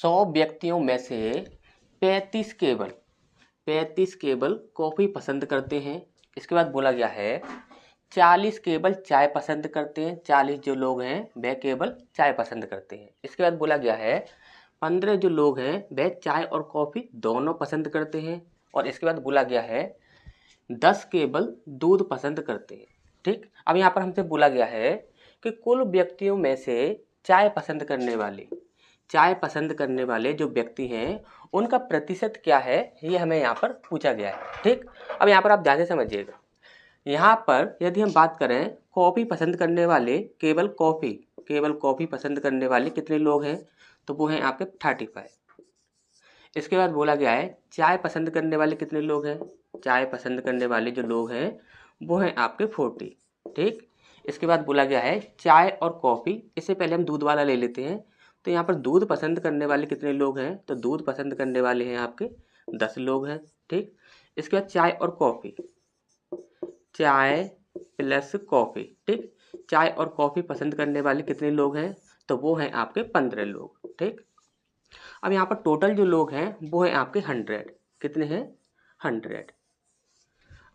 100 व्यक्तियों में से 35 केवल कॉफ़ी पसंद करते हैं। इसके बाद बोला गया है 40 केवल चाय पसंद करते हैं। 40 जो लोग हैं वह केवल चाय पसंद करते हैं। इसके बाद बोला गया है 15 जो लोग हैं वह चाय और कॉफ़ी दोनों पसंद करते हैं। और इसके बाद बोला गया है 10 केवल दूध पसंद करते हैं। ठीक, अब यहाँ पर हमसे बोला गया है कि कुल व्यक्तियों में से चाय पसंद करने वाले जो व्यक्ति हैं उनका प्रतिशत क्या है, ये हमें यहाँ पर पूछा गया है। ठीक, अब यहाँ पर आप ध्यान से समझिएगा। यहाँ पर यदि हम बात करें कॉफ़ी पसंद करने वाले, केवल कॉफ़ी पसंद करने वाले कितने लोग हैं, तो वो हैं आपके 35। इसके बाद बोला गया है चाय पसंद करने वाले कितने लोग हैं, चाय पसंद करने वाले जो लोग हैं वो हैं आपके 40। ठीक, इसके बाद बोला गया है चाय और कॉफ़ी, इससे पहले हम दूध वाला ले लेते हैं। तो यहाँ पर दूध पसंद करने वाले कितने लोग हैं, तो दूध पसंद करने वाले हैं आपके 10 लोग हैं। ठीक, इसके बाद चाय और कॉफ़ी, चाय प्लस कॉफ़ी। ठीक, चाय और कॉफ़ी पसंद करने वाले कितने लोग हैं, तो वो हैं आपके 15 लोग। ठीक, अब यहाँ पर टोटल जो लोग हैं वो है आपके 100। कितने हैं, 100।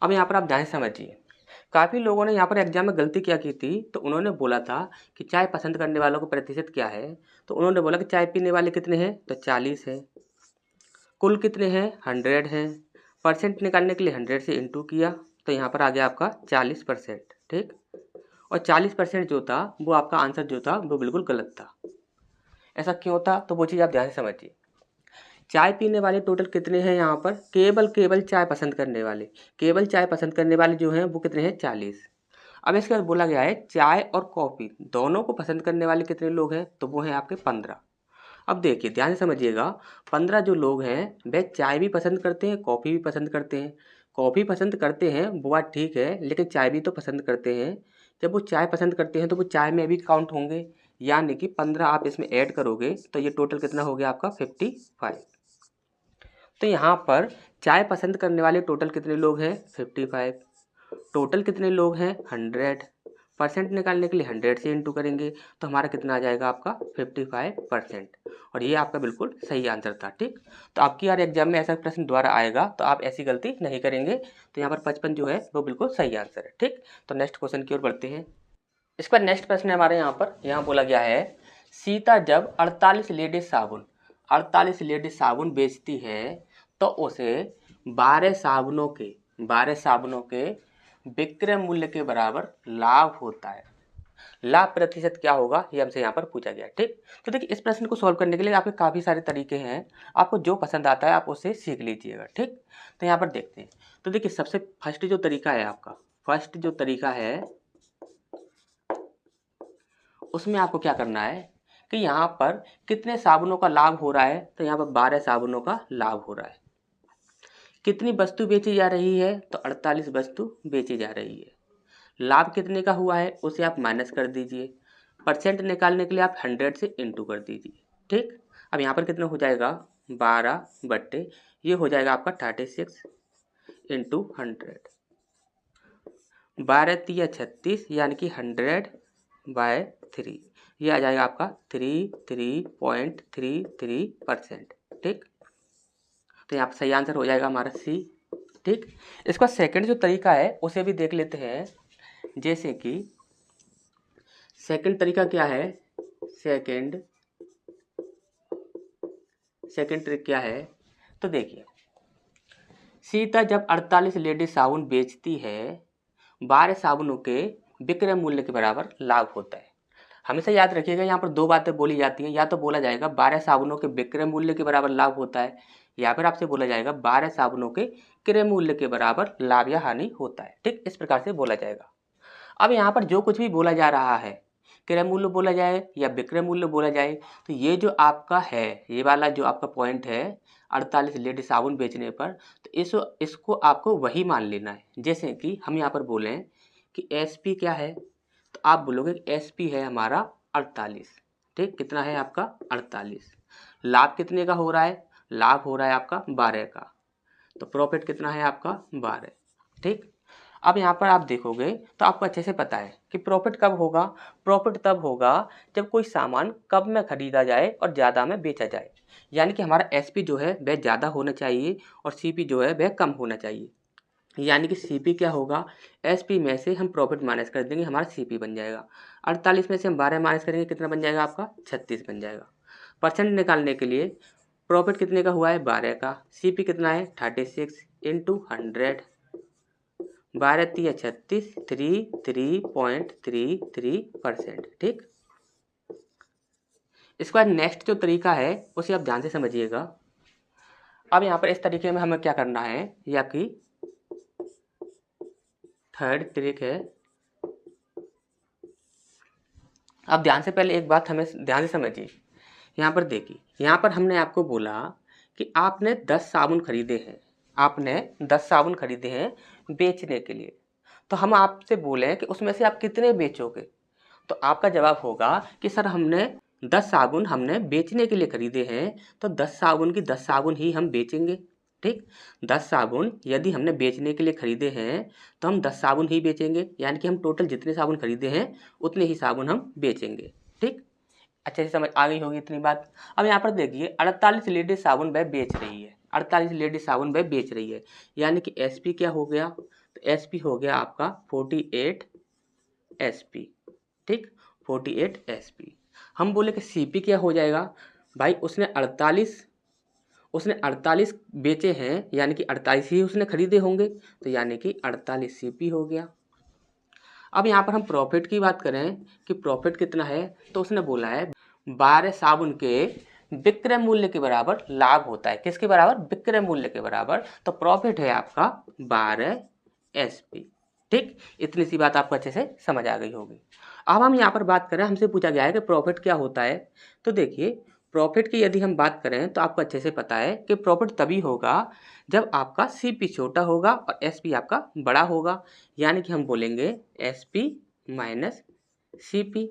अब यहाँ पर आप ध्यान से समझिए, काफ़ी लोगों ने यहाँ पर एग्जाम में गलती क्या की थी, तो उन्होंने बोला था कि चाय पसंद करने वालों का प्रतिशत क्या है, तो उन्होंने बोला कि चाय पीने वाले कितने हैं, तो 40 है। कुल कितने हैं, 100 हैं। परसेंट निकालने के लिए 100 से इंटू किया, तो यहाँ पर आ गया आपका 40%। ठीक, और 40% जो था वो आपका आंसर जो था वो बिल्कुल गलत था। ऐसा क्यों था, तो वो चीज़ आप ध्यान से समझिए। चाय पीने वाले टोटल कितने हैं, यहाँ पर केवल चाय पसंद करने वाले जो हैं वो कितने हैं, 40। अब इसके बाद बोला गया है चाय और कॉफ़ी दोनों को पसंद करने वाले कितने लोग हैं, तो वो हैं आपके 15। अब देखिए ध्यान से समझिएगा, 15 जो लोग हैं वह चाय भी पसंद करते हैं, कॉफ़ी भी पसंद करते हैं। कॉफ़ी पसंद करते हैं वो बात ठीक है, लेकिन चाय भी तो पसंद करते हैं। जब वो चाय पसंद करते हैं तो वो चाय में भी काउंट होंगे, यानी कि 15 आप इसमें ऐड करोगे तो ये टोटल कितना हो गया आपका 55। तो यहाँ पर चाय पसंद करने वाले टोटल कितने लोग हैं, 55। टोटल कितने लोग हैं, 100। परसेंट निकालने के लिए 100 से इंटू करेंगे तो हमारा कितना आ जाएगा आपका 55%। और ये आपका बिल्कुल सही आंसर था। ठीक, तो आपकी यार एग्जाम में ऐसा प्रश्न दोबारा आएगा तो आप ऐसी गलती नहीं करेंगे। तो यहाँ पर 55 जो है वो बिल्कुल सही आंसर है। ठीक, तो नेक्स्ट क्वेश्चन की ओर बढ़ते हैं। इस पर नेक्स्ट प्रश्न है हमारे यहाँ बोला गया है सीता जब 48 लेडीज साबुन बेचती है तो उसे 12 साबुनों के विक्रय मूल्य के बराबर लाभ होता है। लाभ प्रतिशत क्या होगा, ये हमसे यहाँ पर पूछा गया। ठीक, तो देखिए इस प्रश्न को सॉल्व करने के लिए आपके काफ़ी सारे तरीके हैं, आपको जो पसंद आता है आप उससे सीख लीजिएगा। ठीक, तो यहाँ पर देखते हैं। तो देखिए सबसे फर्स्ट जो तरीका है उसमें आपको क्या करना है कि यहाँ पर कितने साबुनों का लाभ हो रहा है, तो यहाँ पर 12 साबुनों का लाभ हो रहा है। कितनी वस्तु बेची जा रही है, तो 48 वस्तु बेची जा रही है। लाभ कितने का हुआ है उसे आप माइनस कर दीजिए। परसेंट निकालने के लिए आप 100 से इंटू कर दीजिए। ठीक, अब यहाँ पर कितना हो जाएगा 12 बट्टे ये हो जाएगा आपका 36 इंटू 100। 12 तिया 36 यानी कि 100/3 ये आ जाएगा आपका 33.33%। ठीक, तो यहाँ पर सही आंसर हो जाएगा हमारा सी। ठीक, इसका सेकंड जो तरीका है उसे भी देख लेते हैं। जैसे कि सेकंड तरीका क्या है, सेकंड ट्रिक क्या है, तो देखिए सीता जब 48 लेडीज साबुन बेचती है 12 साबुनों के विक्रय मूल्य के बराबर लाभ होता है। हमेशा याद रखिएगा यहाँ पर दो बातें बोली जाती हैं, या तो बोला जाएगा 12 साबुनों के विक्रय मूल्य के बराबर लाभ होता है, या फिर आपसे बोला जाएगा 12 साबुनों के क्रय मूल्य के बराबर लाभ या हानि होता है। ठीक, इस प्रकार से बोला जाएगा। अब यहाँ पर जो कुछ भी बोला जा रहा है, क्रय मूल्य बोला जाए या विक्रय मूल्य बोला जाए, तो ये जो आपका है ये वाला जो आपका पॉइंट है 48 लेडी साबुन बेचने पर, तो इसको आपको वही मान लेना है। जैसे कि हम यहाँ पर बोलें कि एसपी क्या है, तो आप बोलोगे एसपी है हमारा 48। ठीक, कितना है आपका 48। लाभ कितने का हो रहा है, लाभ हो रहा है आपका 12 का, तो प्रॉफिट कितना है आपका 12। ठीक, अब यहाँ पर आप देखोगे तो आपको अच्छे से पता है कि प्रॉफिट कब होगा। प्रॉफिट तब होगा जब कोई सामान कम में खरीदा जाए और ज़्यादा में बेचा जाए, यानी कि हमारा एसपी जो है वह ज़्यादा होना चाहिए और सीपी जो है वह कम होना चाहिए। यानी कि सीपी क्या होगा, एसपी में से हम प्रॉफिट माइनस कर देंगे, हमारा सीपी बन जाएगा। 48 में से हम 12 माइनस करेंगे, कितना बन जाएगा आपका 36 बन जाएगा। परसेंट निकालने के लिए प्रॉफिट कितने का हुआ है 12 का, सीपी कितना है 36 इंटू 100, 12 3 36, 3.33%। ठीक, इसके बाद नेक्स्ट जो तरीका है उसे आप ध्यान से समझिएगा। अब यहाँ पर इस तरीके में हमें क्या करना है, ये आपकी थर्ड ट्रिक है। अब ध्यान से पहले एक बात हमें ध्यान से समझिए। यहाँ पर देखिए, यहाँ पर हमने आपको बोला कि आपने 10 साबुन खरीदे हैं, आपने 10 साबुन खरीदे हैं बेचने के लिए। तो हम आपसे बोले कि उसमें से आप कितने बेचोगे, तो आपका जवाब होगा कि सर हमने 10 साबुन हमने बेचने के लिए खरीदे हैं, तो 10 साबुन की 10 साबुन ही हम बेचेंगे। ठीक, 10 साबुन यदि हमने बेचने के लिए खरीदे हैं तो हम 10 साबुन ही बेचेंगे, यानी कि हम टोटल जितने साबुन खरीदे हैं उतने ही साबुन हम बेचेंगे। ठीक, अच्छे से समझ आ गई होगी इतनी बात। अब यहाँ पर देखिए 48 लेडीज साबुन वह बेच रही है, 48 लेडीज साबुन वह बेच रही है, यानी कि एसपी क्या हो गया, तो एसपी हो गया आपका 48 एसपी। ठीक, 48 एसपी। हम बोले कि सीपी क्या हो जाएगा, भाई उसने 48 बेचे हैं, यानी कि 48 ही उसने खरीदे होंगे, तो यानी कि 48 सीपी हो गया। अब यहाँ पर हम प्रॉफिट की बात करें कि प्रॉफिट कितना है, तो उसने बोला है 12 साबुन के विक्रय मूल्य के बराबर लाभ होता है। किसके बराबर, विक्रय मूल्य के बराबर। तो प्रॉफिट है आपका 12 एसपी। ठीक, इतनी सी बात आपको अच्छे से समझ आ गई होगी। अब हम यहाँ पर बात करें, हमसे पूछा गया है कि प्रॉफिट क्या होता है। तो देखिए प्रॉफिट की यदि हम बात करें तो आपको अच्छे से पता है कि प्रॉफिट तभी होगा जब आपका सीपी छोटा होगा और एसपी आपका बड़ा होगा, यानी कि हम बोलेंगे एसपी माइनस सीपी।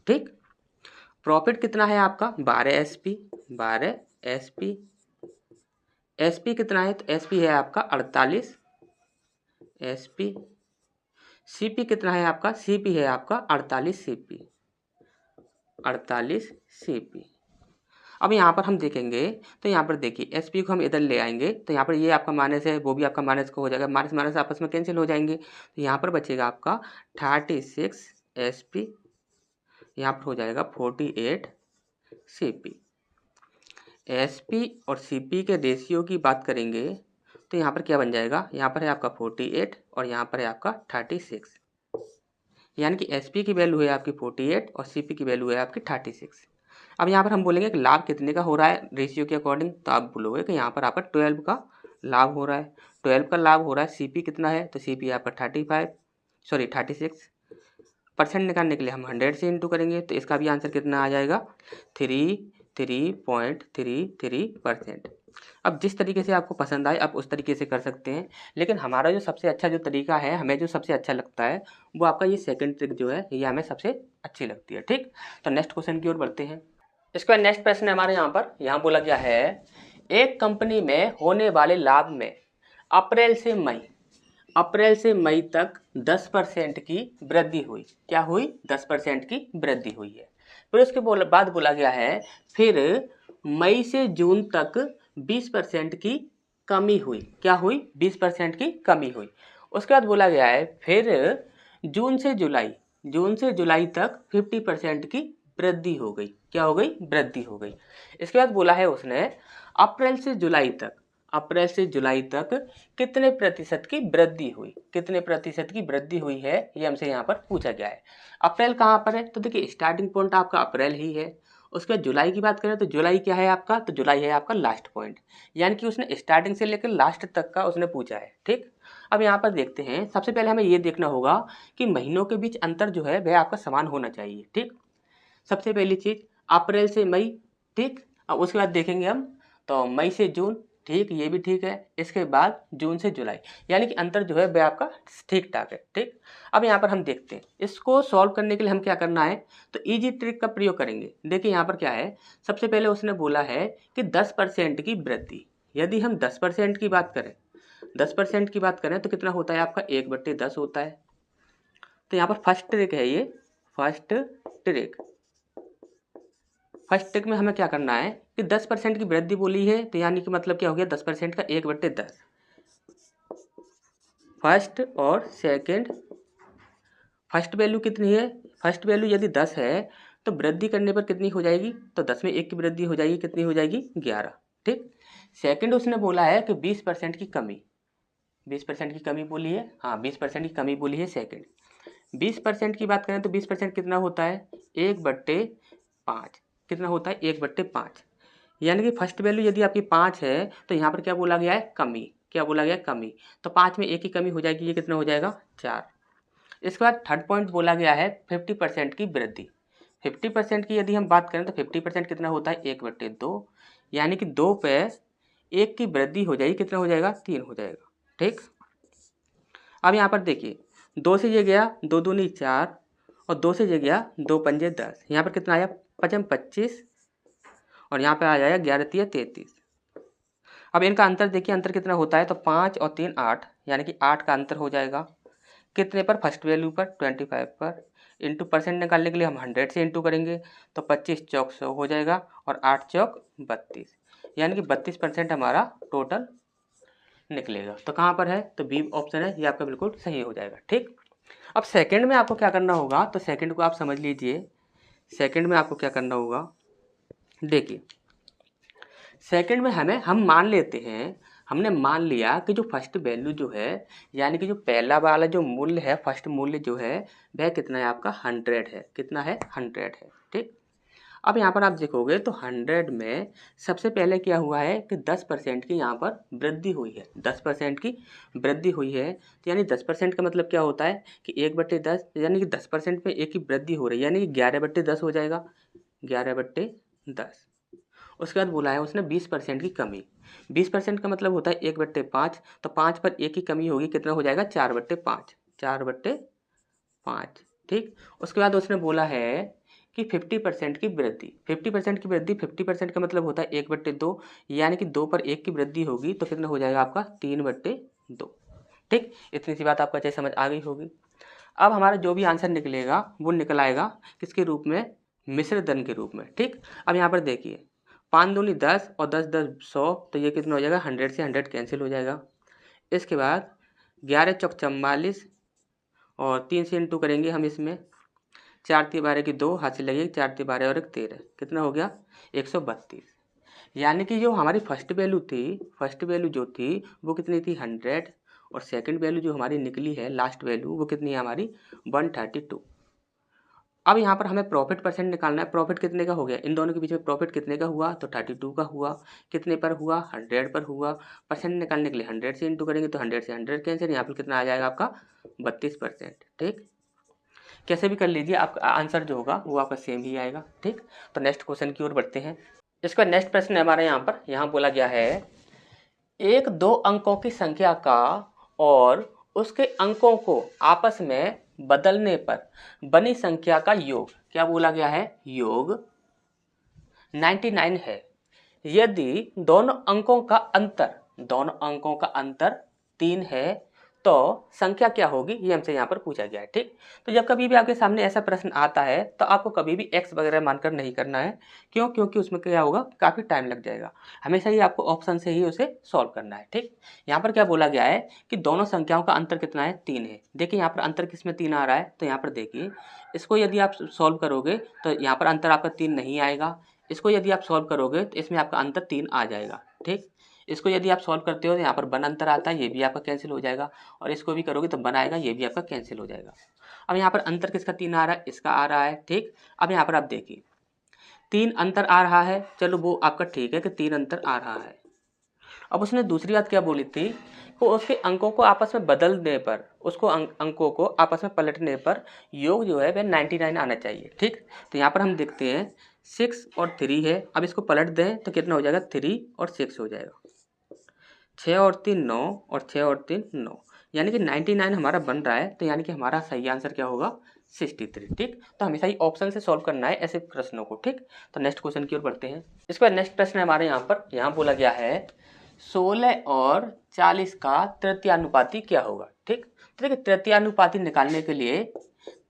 ठीक, प्रॉफिट कितना है आपका 12 एसपी, 12 एसपी। एसपी कितना है, तो एसपी है आपका 48 एसपी। सीपी कितना है आपका, सीपी है आपका 48 सीपी, 48 सीपी। अब यहाँ पर हम देखेंगे तो यहाँ पर देखिए एसपी को हम इधर ले आएंगे तो यहाँ पर ये आपका माइनस है, वो भी आपका माइनस को हो जाएगा, माइनस माइनस आपस में कैंसिल हो जाएंगे, तो यहाँ पर बचेगा आपका 36 एसपी, यहाँ पर हो जाएगा 48 सीपी। एसपी और सीपी के रेशियो की बात करेंगे तो यहाँ पर क्या बन जाएगा, यहाँ पर है आपका 48 और यहाँ पर है आपका 36, यानी कि एसपी की वैल्यू है आपकी 48 और सीपी की वैल्यू है आपकी 36। अब यहाँ पर हम बोलेंगे कि लाभ कितने का हो रहा है रेशियो के अकॉर्डिंग, तो आप बोलोगे कि यहाँ पर आपका 12 का लाभ हो रहा है, 12 का लाभ हो रहा है। सीपी कितना है, तो सीपी आपका 36। परसेंट निकालने के लिए हम 100 से इंटू करेंगे, तो इसका भी आंसर कितना आ जाएगा 3.33%। अब जिस तरीके से आपको पसंद आए आप उस तरीके से कर सकते हैं, लेकिन हमारा जो सबसे अच्छा जो तरीका है, हमें जो सबसे अच्छा लगता है वो आपका ये सेकंड ट्रिक जो है ये हमें सबसे अच्छी लगती है। ठीक, तो नेक्स्ट क्वेश्चन की ओर बढ़ते हैं। इसके बाद नेक्स्ट प्रश्न है हमारे यहाँ बोला गया है एक कंपनी में होने वाले लाभ में अप्रैल से मई तक 10% की वृद्धि हुई। क्या हुई, 10% की वृद्धि हुई है। फिर उसके बाद बोला गया है फिर मई से जून तक 20% की कमी हुई। क्या हुई, 20% की कमी हुई। उसके बाद बोला गया है फिर जून से जुलाई तक 50% की वृद्धि हो गई। क्या हो गई, वृद्धि हो गई। इसके बाद बोला है उसने अप्रैल से जुलाई तक कितने प्रतिशत की वृद्धि हुई। कितने प्रतिशत की वृद्धि हुई है ये हमसे यहाँ पर पूछा गया है। अप्रैल कहाँ पर है, तो देखिए स्टार्टिंग पॉइंट आपका अप्रैल ही है। उसके बाद जुलाई की बात करें तो जुलाई क्या है आपका, तो जुलाई है आपका लास्ट पॉइंट, यानी कि उसने स्टार्टिंग से लेकर लास्ट तक का उसने पूछा है। ठीक, अब यहाँ पर देखते हैं, सबसे पहले हमें ये देखना होगा कि महीनों के बीच अंतर जो है वह आपका समान होना चाहिए। ठीक, सबसे पहली चीज अप्रैल से मई। ठीक, अब उसके बाद देखेंगे हम तो मई से जून। ठीक, ये भी ठीक है। इसके बाद जून से जुलाई, यानी कि अंतर जो है वह आपका ठीक ठाक है। ठीक, अब यहाँ पर हम देखते हैं इसको सॉल्व करने के लिए हम क्या करना है, तो इजी ट्रिक का प्रयोग करेंगे। देखिए यहाँ पर क्या है, सबसे पहले उसने बोला है कि 10% की वृद्धि। यदि हम 10% की बात करें 10% की बात करें तो कितना होता है आपका 1/10 होता है। तो यहाँ पर फर्स्ट ट्रिक है ये, फर्स्ट ट्रिक। फर्स्ट ट्रिक में हमें क्या करना है कि 10% की वृद्धि बोली है, तो यानी कि मतलब क्या हो गया 10% का 1/10। फर्स्ट और सेकंड, फर्स्ट वैल्यू कितनी है, फर्स्ट वैल्यू यदि 10 है तो वृद्धि करने पर कितनी हो जाएगी, तो 10 में 1 की वृद्धि हो जाएगी, कितनी हो जाएगी 11। ठीक। सेकंड उसने बोला है कि 20% की कमी, 20% की कमी बोली है, हाँ 20% की कमी बोली है सेकंड। 20% की बात करें तो 20% कितना होता है 1/5, कितना होता है 1/5। यानी कि फर्स्ट वैल्यू यदि आपकी 5 है तो यहाँ पर क्या बोला गया है कमी, क्या बोला गया है कमी, तो 5 में 1 की कमी हो जाएगी, ये कितना हो जाएगा 4। इसके बाद थर्ड पॉइंट बोला गया है 50% की वृद्धि। 50% की यदि हम बात करें तो 50% कितना होता है 1/2, यानी कि 2 पे 1 की वृद्धि हो जाएगी, कितना हो जाएगा 3 हो जाएगा। ठीक। अब यहाँ पर देखिए 2 से ये गया 2 दूनी 4 और 2 से ये गया 2 पंजे 10, यहाँ पर कितना आया 5 25 और यहाँ पे आ जाएगा 11 तिया 33। अब इनका अंतर देखिए, अंतर कितना होता है तो 5 और 3 8, यानी कि 8 का अंतर हो जाएगा कितने पर, फर्स्ट वैल्यू पर 25 पर। इंटू परसेंट निकालने के लिए हम 100 से इंटू करेंगे तो 25 चौक 100 हो जाएगा और 8 चौक 32, यानी कि 32% हमारा टोटल निकलेगा। तो कहाँ पर है, तो बी ऑप्शन है, ये आपका बिल्कुल सही हो जाएगा। ठीक। अब सेकंड में आपको क्या करना होगा, तो सेकंड को आप समझ लीजिए। सेकंड में आपको क्या करना होगा, देखिए सेकंड में हम मान लेते हैं, हमने मान लिया कि जो फर्स्ट वैल्यू जो है, यानी कि जो पहला वाला जो मूल्य है, फर्स्ट मूल्य जो है वह कितना है आपका 100 है, कितना है 100 है। ठीक। अब यहाँ पर आप देखोगे तो 100 में सबसे पहले क्या हुआ है कि 10% की यहाँ पर वृद्धि हुई है, 10% की वृद्धि हुई है। तो यानी 10% का मतलब क्या होता है कि 1/10, यानी कि 10% में 1 की वृद्धि हो रही है, यानी कि 11/10 हो जाएगा, 11/10। उसके बाद बोला है उसने 20% की कमी। 20% का मतलब होता है 1/5, तो 5 पर 1 की कमी होगी, कितना हो जाएगा 4/5, 4/5। ठीक। उसके बाद उसने बोला है कि 50% की वृद्धि, 50% की वृद्धि, 50% का मतलब होता है 1/2, यानी कि 2 पर 1 की वृद्धि होगी तो कितना हो जाएगा आपका 3/2। ठीक। इतनी सी बात आपको अच्छे समझ आ गई होगी। अब हमारा जो भी आंसर निकलेगा वो निकल आएगा किसके रूप में, मिश्र धन के रूप में। ठीक। अब यहाँ पर देखिए 5 दूनी 10 और 10 10 100, तो ये कितना हो जाएगा 100 से 100 कैंसिल हो जाएगा। इसके बाद 11 चौक 44 और 3 से इंटू करेंगे हम इसमें, 4 × 12 की 2 हाथ से लगेगी, 4 × 12 और 1 13, कितना हो गया 132। यानी कि जो हमारी फर्स्ट वैल्यू थी, फर्स्ट वैल्यू जो थी वो कितनी थी 100 और सेकंड वैल्यू जो हमारी निकली है लास्ट वैल्यू वो कितनी है हमारी 132। अब यहाँ पर हमें प्रॉफिट परसेंट निकालना है, प्रॉफिट कितने का हो गया, इन दोनों के बीच में प्रॉफिट कितने का हुआ तो 32 का हुआ, कितने पर हुआ 100 पर हुआ। परसेंट निकालने के लिए 100 से इंटू करेंगे तो 100 से 100 कैंसिल, यहाँ पर कितना आ जाएगा आपका 32%। ठीक। कैसे भी कर लीजिए, आपका आंसर जो होगा वो आपका सेम ही आएगा। ठीक। तो नेक्स्ट क्वेश्चन की ओर बढ़ते हैं। इसका नेक्स्ट प्रश्न है हमारे यहाँ पर, यहाँ बोला गया है एक 2 अंकों की संख्या का और उसके अंकों को आपस में बदलने पर बनी संख्या का योग, क्या बोला गया है, योग 99 है। यदि दोनों अंकों का अंतर 3 है तो संख्या क्या होगी, ये हमसे यहाँ पर पूछा गया है। ठीक। तो जब कभी भी आपके सामने ऐसा प्रश्न आता है तो आपको कभी भी x वगैरह मानकर नहीं करना है। क्यों, क्योंकि उसमें क्या होगा काफ़ी टाइम लग जाएगा। हमेशा ही आपको ऑप्शन से ही उसे सॉल्व करना है। ठीक। यहाँ पर क्या बोला गया है कि दोनों संख्याओं का अंतर कितना है 3 है। देखिए यहाँ पर अंतर किसमें 3 आ रहा है, तो यहाँ पर देखिए इसको यदि आप सॉल्व करोगे तो यहाँ पर अंतर आपका 3 नहीं आएगा, इसको यदि आप सॉल्व करोगे तो इसमें आपका अंतर 3 आ जाएगा। ठीक। इसको यदि आप सॉल्व करते हो तो यहाँ पर 1 अंतर आता है, ये भी आपका कैंसिल हो जाएगा, और इसको भी करोगे तो 1 आएगा, ये भी आपका कैंसिल हो जाएगा। अब यहाँ पर अंतर किसका 3 आ रहा है, इसका आ रहा है। ठीक। अब यहाँ पर आप देखिए 3 अंतर आ रहा है, चलो वो आपका ठीक है कि 3 अंतर आ रहा है। अब उसने दूसरी बात क्या बोली थी कि उसके अंकों को आपस में बदलने पर, उसको अंकों को आपस में पलटने पर योग जो है वह 99 आना चाहिए। ठीक। तो यहाँ पर हम देखते हैं 6 और 3 है, अब इसको पलट दें तो कितना हो जाएगा 3 और 6 हो जाएगा, 6 और 3 9 और 6 और 3 9, यानी कि 99 हमारा बन रहा है। तो यानी कि हमारा सही आंसर क्या होगा 63। ठीक। तो हमेशा ही ऑप्शन से सॉल्व करना है ऐसे प्रश्नों को। ठीक। तो नेक्स्ट क्वेश्चन की ओर बढ़ते हैं। इसके बाद नेक्स्ट प्रश्न है हमारे यहाँ पर, यहाँ बोला गया है 16 और 40 का तृतीयानुपाती क्या होगा। ठीक, तो देखिए तृतीयानुपाती निकालने के लिए,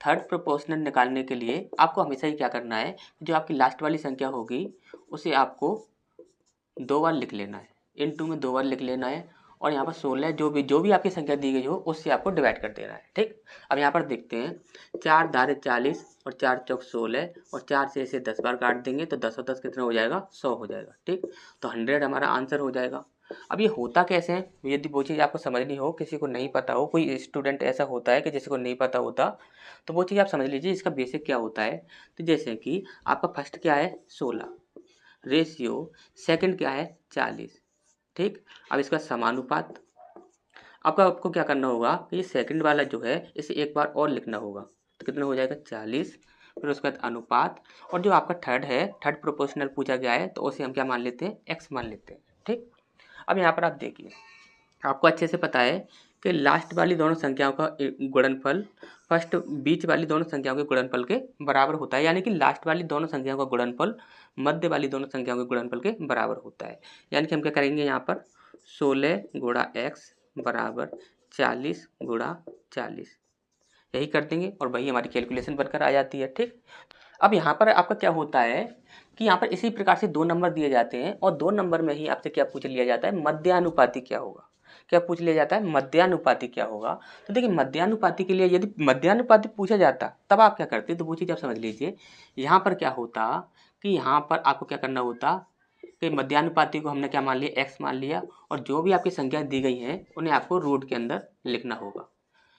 थर्ड प्रोपोर्शनल निकालने के लिए आपको हमेशा ही क्या करना है, जो आपकी लास्ट वाली संख्या होगी उसे आपको 2 बार लिख लेना है, इनटू में 2 बार लिख लेना है, और यहाँ पर 16 जो भी आपकी संख्या दी गई हो उससे आपको डिवाइड कर देना है। ठीक, अब यहाँ पर देखते हैं 4 दारे 40 और 4 चौक 16 और 4 से इसे 10 बार काट देंगे तो 10 और 10 कितना हो जाएगा, 100 हो जाएगा। ठीक, तो 100 हमारा आंसर हो जाएगा। अब ये होता कैसे है, यदि वो चीज़ आपको समझनी हो, किसी को नहीं पता हो, कोई स्टूडेंट ऐसा होता है कि जिसको नहीं पता होता, तो वो चीज़ आप समझ लीजिए इसका बेसिक क्या होता है। तो जैसे कि आपका फर्स्ट क्या है 16, रेशियो सेकंड क्या है 40। ठीक, अब इसका समानुपात आपको क्या करना होगा, ये सेकंड वाला जो है इसे एक बार और लिखना होगा, तो कितना हो जाएगा 40। फिर उसके बाद अनुपात, और जो आपका थर्ड है, थर्ड प्रोपोर्शनल पूछा गया है तो उसे हम क्या मान लेते हैं, x मान लेते हैं। ठीक, अब यहाँ पर आप देखिए, आपको अच्छे से पता है कि लास्ट वाली दोनों संख्याओं का गुणनफल फर्स्ट बीच वाली दोनों संख्याओं के गुणनफल के बराबर होता है, यानी कि लास्ट वाली दोनों संख्याओं का गुणनफल मध्य वाली दोनों संख्याओं के गुणनफल के बराबर होता है। यानी कि हम क्या करेंगे, यहाँ पर 16 गुणा x बराबर 40 गुणा 40, यही कर देंगे और वही हमारी कैलकुलेशन बनकर आ जाती है। ठीक, अब यहाँ पर आपका क्या होता है कि यहाँ पर इसी प्रकार से 2 नंबर दिए जाते हैं और 2 नंबर में ही आपसे क्या पूछ लिया जाता है, मध्यानुपाती क्या होगा। क्या पूछ लिया जाता है, मध्यानुपाती क्या होगा। तो देखिए मध्यानुपाती के लिए यदि मध्यानुपाती पूछा जाता तब आप क्या करते, तो वो चीज़ आप समझ लीजिए। यहाँ पर क्या होता कि यहाँ पर आपको क्या करना होता कि मध्यानुपाती को हमने क्या मान लिया, x मान लिया, और जो भी आपकी संख्या दी गई हैं उन्हें आपको रूट के अंदर लिखना होगा।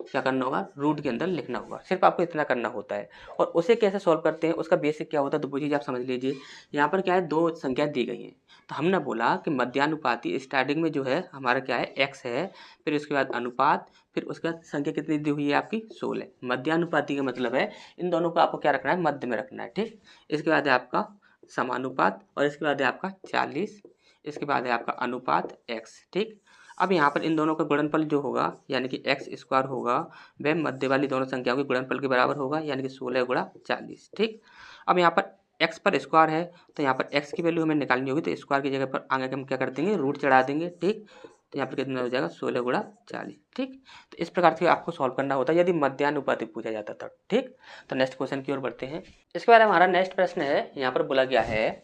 क्या करना होगा, रूट के अंदर लिखना होगा, सिर्फ आपको इतना करना होता है। और उसे कैसे सॉल्व करते हैं, उसका बेसिक क्या होता है, तो वो चीज़ आप समझ लीजिए। यहाँ पर क्या है, 2 संख्या दी गई हैं, तो हमने बोला कि मध्यानुपाती स्टार्टिंग में जो है हमारा क्या है, x है, फिर उसके बाद अनुपात, फिर उसके बाद संख्या कितनी दी हुई है आपकी 16। मध्यानुपाती का मतलब है इन दोनों को आपको क्या रखना है, मध्य में रखना है। ठीक, इसके बाद है आपका समानुपात, और इसके बाद है आपका 40, इसके बाद है आपका अनुपात x। ठीक, अब यहाँ पर इन दोनों का गुणनफल जो होगा यानी कि एक्स स्क्वायर होगा, वह मध्य वाली दोनों संख्याओं के गुणनफल के बराबर होगा, यानी कि 16 गुणा 40। ठीक, अब यहाँ पर x पर स्क्वायर है तो यहाँ पर x की वैल्यू हमें निकालनी होगी, तो स्क्वायर की जगह पर आगे हम क्या कर देंगे, रूट चढ़ा देंगे। ठीक, तो यहाँ पर कितना हो जाएगा, 16 गुणा 40। ठीक, तो इस प्रकार से आपको सॉल्व करना होता है यदि मध्यानुपाती पूछा जाता था। ठीक, तो नेक्स्ट क्वेश्चन की ओर बढ़ते हैं। इसके बाद हमारा नेक्स्ट प्रश्न है, यहाँ पर बोला गया है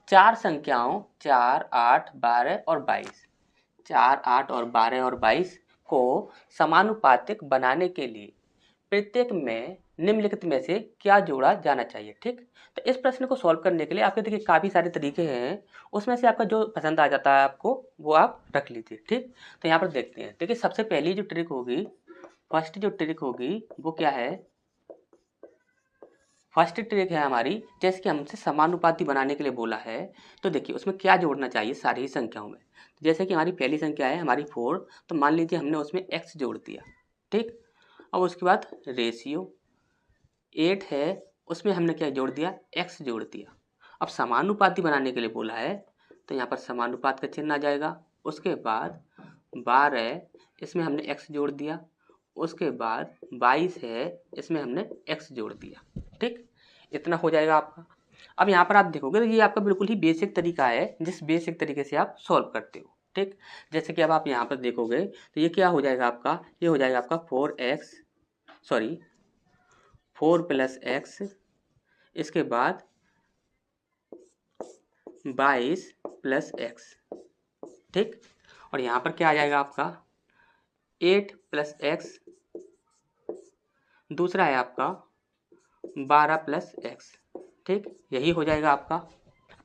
4 संख्याओं 4, 8, 12 और 22, 4, 8 और 12 और 22 को समानुपातिक बनाने के लिए प्रत्येक में निम्नलिखित में से क्या जोड़ा जाना चाहिए। ठीक, तो इस प्रश्न को सॉल्व करने के लिए आपके देखिए काफ़ी सारे तरीके हैं, उसमें से आपका जो पसंद आ जाता है आपको वो आप रख लीजिए। ठीक, तो यहाँ पर देखते हैं, देखिए सबसे पहली जो ट्रिक होगी, फर्स्ट जो ट्रिक होगी वो क्या है, फर्स्ट ट्रिक है हमारी, जैसे कि हमसे समानुपाती बनाने के लिए बोला है, तो देखिए उसमें क्या जोड़ना चाहिए सारी ही संख्याओं में। जैसे कि हमारी पहली संख्या है हमारी 4, तो मान लीजिए हमने उसमें x जोड़ दिया। ठीक, अब उसके बाद रेशियो 8 है, उसमें हमने क्या जोड़ दिया, x जोड़ दिया। अब समानुपाती बनाने के लिए बोला है, तो यहाँ पर समानुपात का चिन्ह आ जाएगा। उसके बाद 12, इसमें हमने x जोड़ दिया। उसके बाद 22 है, इसमें हमने x जोड़ दिया। ठीक, इतना हो जाएगा आपका। अब यहाँ पर आप देखोगे तो ये आपका बिल्कुल ही बेसिक तरीका है, जिस बेसिक तरीके से आप सॉल्व करते हो। ठीक, जैसे कि अब आप यहाँ पर देखोगे तो ये क्या हो जाएगा आपका, ये हो जाएगा आपका 4 प्लस एक्स, इसके बाद 22 प्लस एक्स। ठीक, और यहाँ पर क्या आ जाएगा आपका 8 प्लस एक्स, दूसरा है आपका 12 प्लस एक्स। ठीक, यही हो जाएगा आपका।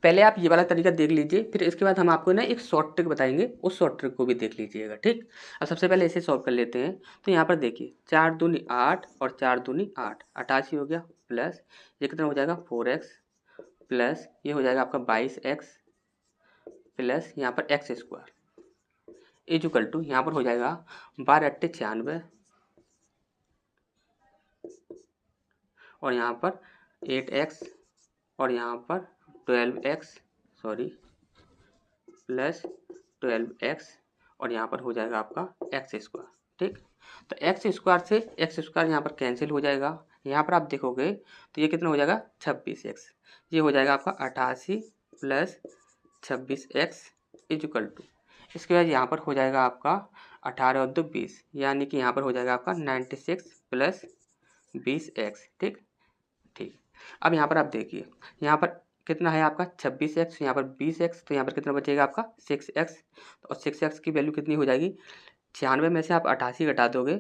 पहले आप ये वाला तरीका देख लीजिए, फिर इसके बाद हम आपको ना एक शॉर्ट ट्रिक बताएंगे, उस शॉर्ट ट्रिक को भी देख लीजिएगा। ठीक, अब सबसे पहले इसे सॉल्व कर लेते हैं। तो यहाँ पर देखिए 4 दूनी 8 और 4 दूनी 8, 88 हो गया, प्लस ये कितना हो जाएगा 4x, प्लस ये हो जाएगा आपका 22x, प्लस यहाँ पर एक्स स्क्वायर इजुकल टू यहाँ पर हो जाएगा 12 अट्ठे 96, और यहाँ पर 8x, और यहाँ पर 12x, सॉरी प्लस 12x, और यहाँ पर हो जाएगा आपका एक्स स्क्वायर। ठीक, तो एक्स स्क्वायर से एक्स स्क्वायर यहाँ पर कैंसिल हो जाएगा। यहाँ पर आप देखोगे तो ये कितना हो जाएगा 26x, ये हो जाएगा आपका 88 प्लस 26x इजुकल टू इसके बाद यहाँ पर हो जाएगा आपका 18 और 2 20, यानी कि यहाँ पर हो जाएगा आपका 96 प्लस 20x। ठीक ठीक। अब यहाँ पर आप देखिए, यहाँ पर कितना है आपका 26x, यहाँ पर 20x, तो यहाँ पर कितना बचेगा आपका 6x। और 6x की वैल्यू कितनी हो जाएगी, 96 में से आप 88 घटा दोगे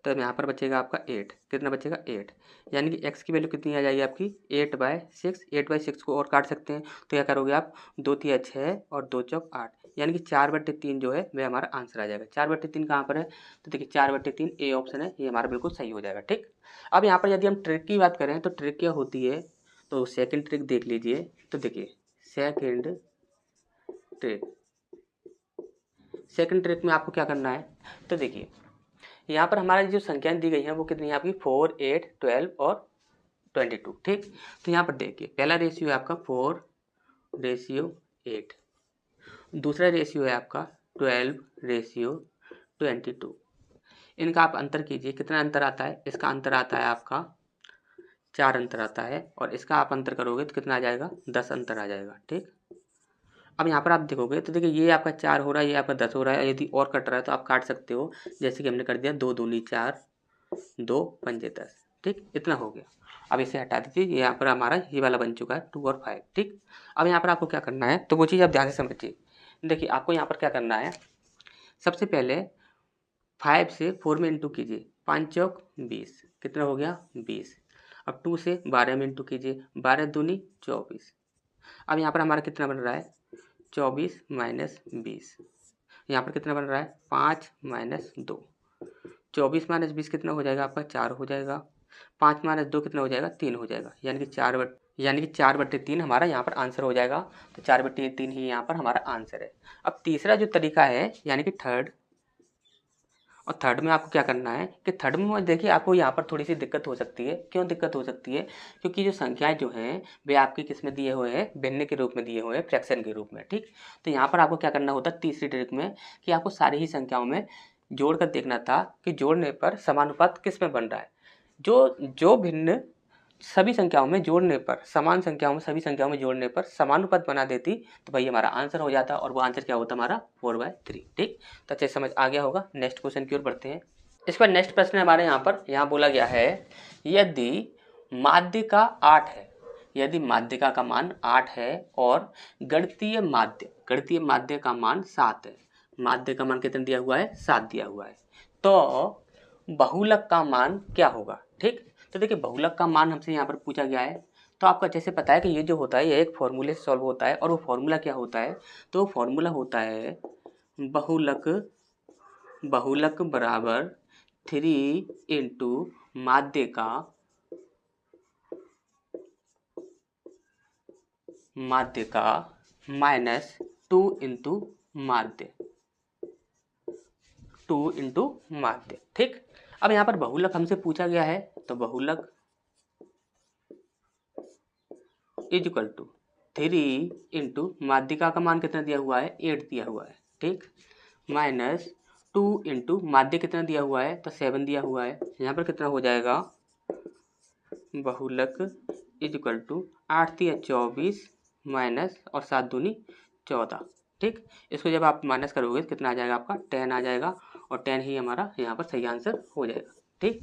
तो यहाँ पर बचेगा आपका 8। कितना बचेगा 8, यानी कि x की वैल्यू कितनी आ जाएगी आपकी 8/6। 8/6 को और काट सकते हैं, तो क्या करोगे आप 2 तिया 6 और 2 चौक 8, यानी कि 4/3 जो है वह हमारा आंसर आ जाएगा। 4/3 कहाँ पर है, तो देखिए 4/3 ए ऑप्शन है, ये हमारा बिल्कुल सही हो जाएगा। ठीक। अब यहाँ पर यदि हम ट्रिक की बात करें तो ट्रिक क्या होती है, तो सेकंड ट्रिक देख लीजिए। तो देखिए सेकंड ट्रिक में आपको क्या करना है, तो देखिए यहाँ पर हमारी जो संख्याएं दी गई हैं वो कितनी है आपकी 4, 8, 12 और 22। ठीक। तो यहाँ पर देखिए पहला रेशियो है आपका 4:8, दूसरा रेशियो है आपका 12:22। इनका आप अंतर कीजिए, कितना अंतर आता है, इसका अंतर आता है आपका 4 अंतर आता है, और इसका आप अंतर करोगे तो कितना आ जाएगा 10 अंतर आ जाएगा। ठीक। अब यहाँ पर आप देखोगे तो देखिए ये आपका 4 हो रहा है, ये आपका 10 हो रहा है। यदि और कट रहा है तो आप काट सकते हो, जैसे कि हमने कर दिया 2 दूनी 4, 2 पंजे 10। ठीक, इतना हो गया। अब इसे हटा दीजिए, यहाँ पर हमारा ये वाला बन चुका है 2 और 5। ठीक। अब यहाँ पर आपको क्या करना है, तो वो चीज़ आप ध्यान से समझिए। देखिए आपको यहाँ पर क्या करना है, सबसे पहले 5 से 4 में इंटू कीजिए, 5 चौक 20, कितना हो गया 20। अब 2 से 12 में इंटू कीजिए, 12 दूनी 24। अब यहाँ पर हमारा कितना बन रहा है 24 माइनस 20, यहाँ पर कितना बन रहा है 5 माइनस 2। 24 माइनस 20 कितना हो जाएगा आपका 4 हो जाएगा। 5 माइनस 2 कितना हो जाएगा 3 हो जाएगा, यानी कि 4/3 हमारा यहाँ पर आंसर हो जाएगा। तो 4/3 ही यहाँ पर हमारा आंसर है। अब तीसरा जो तरीका है यानी कि थर्ड, और थर्ड में आपको क्या करना है कि थर्ड में देखिए आपको यहाँ पर थोड़ी सी दिक्कत हो सकती है। क्यों दिक्कत हो सकती है, क्योंकि जो संख्याएं जो हैं वे आपकी किस में दिए हुए हैं, भिन्न के रूप में दिए हुए हैं, फ्रैक्शन के रूप में। ठीक। तो यहाँ पर आपको क्या करना होता है तीसरी ट्रिक में, कि आपको सारी ही संख्याओं में जोड़ कर देखना था कि जोड़ने पर समानुपात किस में बन रहा है। जो भिन्न सभी संख्याओं में जोड़ने पर, समान संख्याओं में सभी संख्याओं में जोड़ने पर समानुपात बना देती तो भाई हमारा आंसर हो जाता, और वो आंसर क्या होता हमारा 4/3। ठीक। तो अच्छे समझ आ गया होगा। नेक्स्ट क्वेश्चन की ओर बढ़ते हैं। इस पर नेक्स्ट प्रश्न हमारे यहाँ बोला गया है, यदि माध्यिका 8 है, यदि माध्यिका का मान 8 है और गणितीय माध्य का मान 7 है, माध्य का मान कितना दिया हुआ है 7 दिया हुआ है, तो बहुलक का मान क्या होगा। ठीक। तो देखिए बहुलक का मान हमसे यहाँ पर पूछा गया है, तो आपको अच्छे से पता है कि ये जो होता है ये एक फॉर्मूले से सॉल्व होता है, और वो फॉर्मूला क्या होता है, तो वो फॉर्मूला होता है बहुलक बराबर 3 इंटू माध्यिका माइनस 2 इंटू माध्य। ठीक। अब यहाँ पर बहुलक हमसे पूछा गया है, तो बहुलक इज इक्वल टू 3 इंटू माध्यिका का मान कितना दिया हुआ है 8 दिया हुआ है। ठीक। माइनस 2 इंटू माध्य कितना दिया हुआ है, तो 7 दिया हुआ है। यहाँ पर कितना हो जाएगा बहुलक इज इक्वल टू 8 तिया 24 माइनस और 7 दूनी 14। ठीक। इसको जब आप माइनस करोगे तो कितना आ जाएगा आपका 10 आ जाएगा, और 10 ही हमारा यहाँ पर सही आंसर हो जाएगा। ठीक।